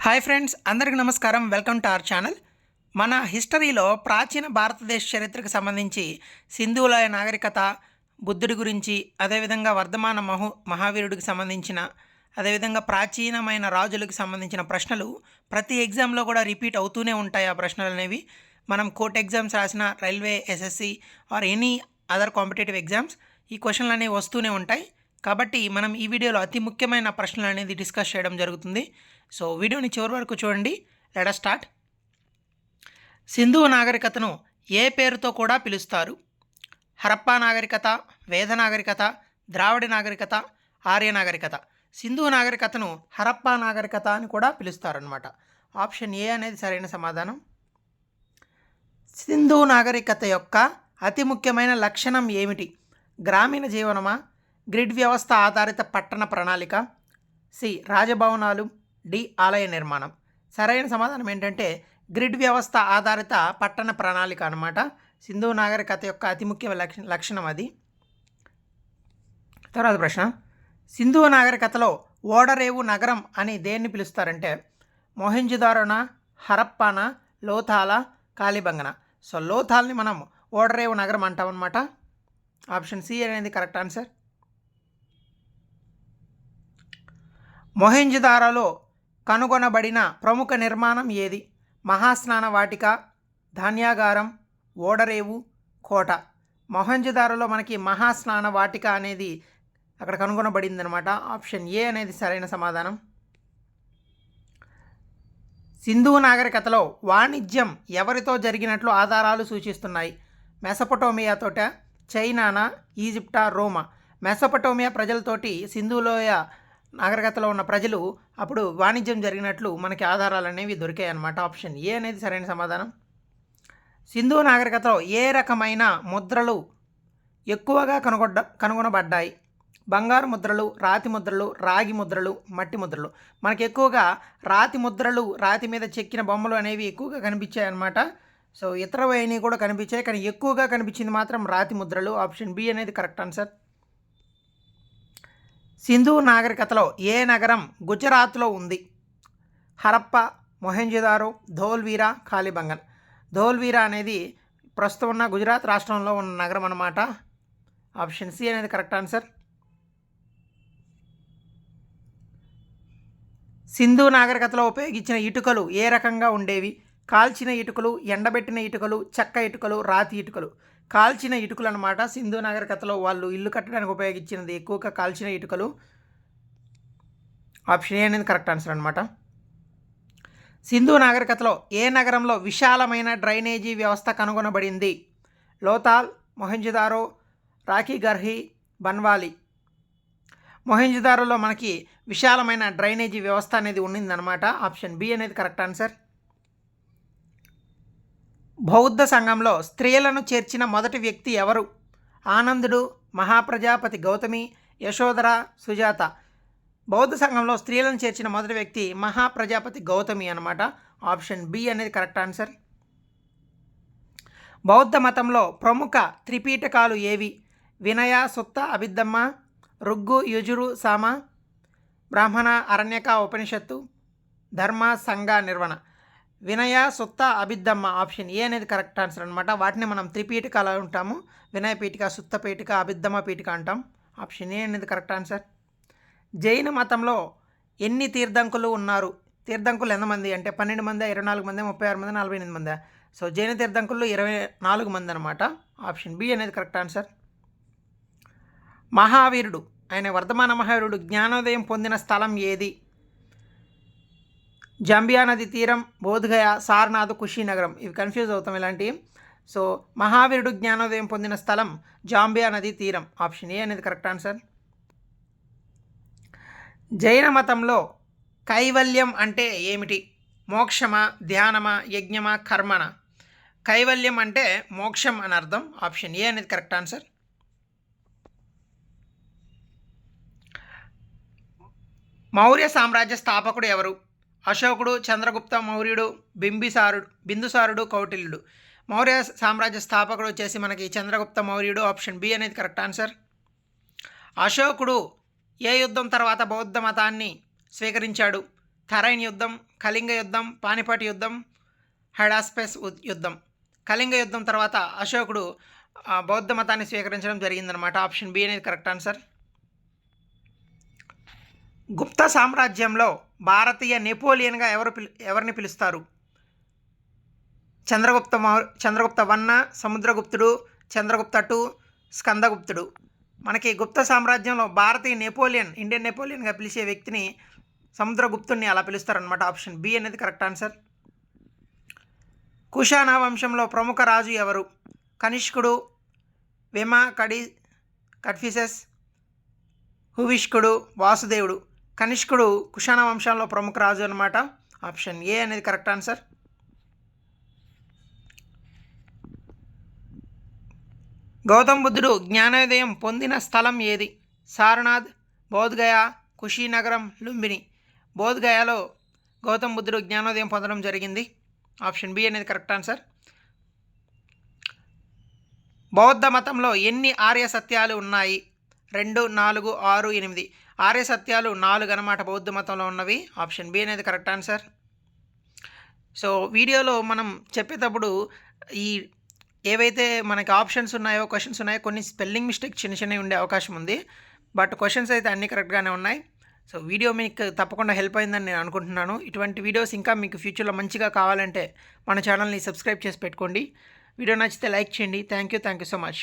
Hi friends, అందరికీ నమస్కారం. Welcome to our channel. మన హిస్టరీలో ప్రాచీన భారతదేశ చరిత్రకు సంబంధించి సింధులోయ నాగరికత, బుద్ధుడి గురించి, అదేవిధంగా వర్ధమాన మహావీరుడికి సంబంధించిన, అదేవిధంగా ప్రాచీనమైన రాజులకు సంబంధించిన ప్రశ్నలు ప్రతి ఎగ్జామ్లో కూడా రిపీట్ అవుతూనే ఉంటాయి. ఆ ప్రశ్నలు అనేవి మనం కోర్ట్ ఎగ్జామ్స్ రాసిన, railway, SSC or any other competitive exams ఈ క్వశ్చన్లు అనేవి వస్తూనే ఉంటాయి. కాబట్టి మనం ఈ వీడియోలో అతి ముఖ్యమైన ప్రశ్నలు అనేది డిస్కస్ చేయడం జరుగుతుంది. సో వీడియోని చివరి వరకు చూడండి. Let us start. సింధు నాగరికతను ఏ పేరుతో కూడా పిలుస్తారు? హరప్పా నాగరికత, వేద నాగరికత, ద్రావిడ నాగరికత, ఆర్య నాగరికత. సింధు నాగరికతను హరప్పా నాగరికత అని కూడా పిలుస్తారనమాట. ఆప్షన్ ఏ అనేది సరైన సమాధానం. సింధు నాగరికత యొక్క అతి ముఖ్యమైన లక్షణం ఏమిటి? గ్రామీణ జీవనమా, గ్రిడ్ వ్యవస్థ ఆధారిత పట్టణ ప్రణాళిక, సి రాజభవనాలు, డి ఆలయ నిర్మాణం. సరైన సమాధానం ఏంటంటే గ్రిడ్ వ్యవస్థ ఆధారిత పట్టణ ప్రణాళిక అనమాట. సింధు నాగరికత యొక్క అతి ముఖ్య లక్షణం అది. తర్వాత ప్రశ్న, సింధు నాగరికతలో ఓడరేవు నగరం అని దేన్ని పిలుస్తారంటే మొహెంజోదారోనా, హరప్పానా, లోథాలా, కాలిబంగన. సో లోథాల్ని మనం ఓడరేవు నగరం అంటామన్నమాట. ఆప్షన్ సి అనేది కరెక్ట్ ఆన్సర్. మొహెంజోదారోలో కనుగొనబడిన ప్రముఖ నిర్మాణం ఏది? మహాస్నాన వాటిక, ధాన్యాగారం, ఓడరేవు, కోట. మొహెంజోదారోలో మనకి మహాస్నాన వాటిక అనేది అక్కడ కనుగొనబడింది అనమాట. ఆప్షన్ ఏ అనేది సరైన సమాధానం. సింధు నాగరికతలో వాణిజ్యం ఎవరితో జరిగినట్లు ఆధారాలు సూచిస్తున్నాయి? మెసొపొటేమియాతోట, చైనానా, ఈజిప్టా, రోమా. మెసొపొటేమియా ప్రజలతోటి సింధులోయ నాగరికతలో ఉన్న ప్రజలు అప్పుడు వాణిజ్యం జరిగినట్లు మనకి ఆధారాలు అనేవి దొరికాయి అన్నమాట. ఆప్షన్ ఏ అనేది సరైన సమాధానం. సింధు నాగరికతలో ఏ రకమైన ముద్రలు ఎక్కువగా కనుగొనబడ్డాయి? బంగారు ముద్రలు, రాతి ముద్రలు, రాగి ముద్రలు, మట్టి ముద్రలు. మనకి ఎక్కువగా రాతి ముద్రలు, రాతి మీద చెక్కిన బొమ్మలు అనేవి ఎక్కువగా కనిపించాయి అన్నమాట. సో ఇతరవన్నీ కూడా కనిపించాయి, కానీ ఎక్కువగా కనిపించింది మాత్రం రాతి ముద్రలు. ఆప్షన్ బి అనేది కరెక్ట్ ఆన్సర్. సింధు నాగరికతలో ఏ నగరం గుజరాత్లో ఉంది? హరప్ప, మొహెంజోదారో, ధోల్వీరా, కాలిబంగన్. ధోల్వీరా అనేది ప్రస్తుతం ఉన్న గుజరాత్ రాష్ట్రంలో ఉన్న నగరం అన్నమాట. ఆప్షన్ సి అనేది కరెక్ట్ ఆన్సర్. సింధు నాగరికతలో ఉపయోగించిన ఇటుకలు ఏ రకంగా ఉండేవి? కాల్చిన ఇటుకలు, ఎండబెట్టిన ఇటుకలు, చెక్క ఇటుకలు, రాతి ఇటుకలు. కాల్చిన ఇటుకలు అనమాట. సింధు నాగరికతలో వాళ్ళు ఇల్లు కట్టడానికి ఉపయోగించినది ఎక్కువగా కాల్చిన ఇటుకలు. ఆప్షన్ ఏ అనేది కరెక్ట్ ఆన్సర్ అనమాట. సింధు నాగరికతలో ఏ నగరంలో విశాలమైన డ్రైనేజీ వ్యవస్థ కనుగొనబడింది? లోథాల్, మొహెంజోదారో, రాఖీగర్హి, బన్వాలి. మొహెంజోదారోలో మనకి విశాలమైన డ్రైనేజీ వ్యవస్థ అనేది ఉండిందనమాట. ఆప్షన్ బి అనేది కరెక్ట్ ఆన్సర్. బౌద్ధ సంఘంలో స్త్రీలను చేర్చిన మొదటి వ్యక్తి ఎవరు? ఆనందుడు, మహాప్రజాపతి గౌతమి, యశోధర, సుజాత. బౌద్ధ సంఘంలో స్త్రీలను చేర్చిన మొదటి వ్యక్తి మహాప్రజాపతి గౌతమి అనమాట. ఆప్షన్ బి అనేది కరెక్ట్ ఆన్సర్. బౌద్ధ మతంలో ప్రముఖ త్రిపీఠకాలు ఏవి? వినయ, సుత్త, అభిధమ్మ, ఋగ్గు, యజురు, సామ. బ్రాహ్మణ, అరణ్యక, ఉపనిషత్తు, ధర్మ, సంఘ, నిర్వణ. వినయ, సుత్త, అభిధమ్మ. ఆప్షన్ ఏ అనేది కరెక్ట్ ఆన్సర్ అనమాట. వాటిని మనం త్రిపీఠికలు అంటాము. వినయ పీఠిక, సుత్త పీఠిక, అభిధమ్మ పీఠిక అంటాం. ఆప్షన్ ఏ అనేది కరెక్ట్ ఆన్సర్. జైన మతంలో ఎన్ని తీర్థంకులు ఉన్నారు? తీర్థంకులు ఎంతమంది అంటే 12 మంది, 24 మంది, 36 మంది, 48 మంది. సో జైన తీర్థంకులు 24 మంది అనమాట. ఆప్షన్ బి అనేది కరెక్ట్ ఆన్సర్. మహావీరుడు, ఆయన వర్ధమాన మహావీరుడు జ్ఞానోదయం పొందిన స్థలం ఏది? జాంబియా నది తీరం, బోధ్గయ, సారనాథ్, కుషీనగరం. ఇవి కన్ఫ్యూజ్ అవుతాం ఇలాంటివి. సో మహావీరుడు జ్ఞానోదయం పొందిన స్థలం జాంబియా నది తీరం. ఆప్షన్ ఏ అనేది కరెక్ట్ ఆన్సర్. జైన మతంలో కైవల్యం అంటే ఏమిటి? మోక్షమా, ధ్యానమా, యజ్ఞమా, కర్మణ. కైవల్యం అంటే మోక్షం అని అర్థం. ఆప్షన్ ఏ అనేది కరెక్ట్ ఆన్సర్. మౌర్య సామ్రాజ్య స్థాపకుడు ఎవరు? అశోకుడు, చంద్రగుప్త మౌర్యుడు, బిందుసారుడు, కౌటిల్యుడు. మౌర్య సామ్రాజ్య స్థాపకుడు వచ్చేసి మనకి చంద్రగుప్త మౌర్యుడు. ఆప్షన్ బి అనేది కరెక్ట్ ఆన్సర్. అశోకుడు ఏ యుద్ధం తర్వాత బౌద్ధ మతాన్ని స్వీకరించాడు? థరైన్ యుద్ధం, కళింగ యుద్ధం, పానిపట్ యుద్ధం, హడాస్పెస్ యుద్ధం. కళింగ యుద్ధం తర్వాత అశోకుడు బౌద్ధ మతాన్ని స్వీకరించడం జరిగిందనమాట. ఆప్షన్ బి అనేది కరెక్ట్ ఆన్సర్. గుప్త సామ్రాజ్యంలో భారతీయ నెపోలియన్గా ఎవరిని పిలుస్తారు? చంద్రగుప్త వన్న, సముద్రగుప్తుడు, చంద్రగుప్త టూ, స్కందగుప్తుడు. మనకి గుప్త సామ్రాజ్యంలో భారతీయ నెపోలియన్, ఇండియన్ నెపోలియన్గా పిలిచే వ్యక్తిని సముద్రగుప్తుడిని అలా పిలుస్తారనమాట. ఆప్షన్ బి అనేది కరెక్ట్ ఆన్సర్. కుషానా వంశంలో ప్రముఖ రాజు ఎవరు? కనిష్కుడు, వెమా కడ్ఫిసెస్, హువిష్కుడు, వాసుదేవుడు. కనిష్కుడు కుషాణ వంశంలో ప్రముఖ రాజు అనమాట. ఆప్షన్ ఏ అనేది కరెక్ట్ ఆన్సర్. గౌతమ బుద్ధుడు జ్ఞానోదయం పొందిన స్థలం ఏది? సారనాథ్, బోధ్గయ, కుషీనగరం, లుంబిని. బోధ్గయాలో గౌతమ బుద్ధుడు జ్ఞానోదయం పొందడం జరిగింది. ఆప్షన్ బి అనేది కరెక్ట్ ఆన్సర్. బౌద్ధ మతంలో ఎన్ని ఆర్య సత్యాలు ఉన్నాయి? 2, 4, 6, 8. ఆర్య సత్యాలు 4 అన్నమాట బౌద్ధ మతంలో ఉన్నవి. ఆప్షన్ బి అనేది కరెక్ట్ ఆన్సర్. సో వీడియోలో మనం చెప్పేటప్పుడు ఈ ఏవైతే మనకి ఆప్షన్స్ ఉన్నాయో, క్వశ్చన్స్ ఉన్నాయో, కొన్ని స్పెల్లింగ్ మిస్టేక్ చిన్న చిన్నవి ఉండే అవకాశం ఉంది. బట్ క్వశ్చన్స్ అయితే అన్నీ కరెక్ట్గానే ఉన్నాయి. సో వీడియో మీకు తప్పకుండా హెల్ప్ అయిందని నేను అనుకుంటున్నాను. ఇటువంటి వీడియోస్ ఇంకా మీకు ఫ్యూచర్లో మంచిగా కావాలంటే మన ఛానల్ని సబ్స్క్రైబ్ చేసి పెట్టుకోండి. వీడియో నచ్చితే లైక్ చేయండి. Thank you so much.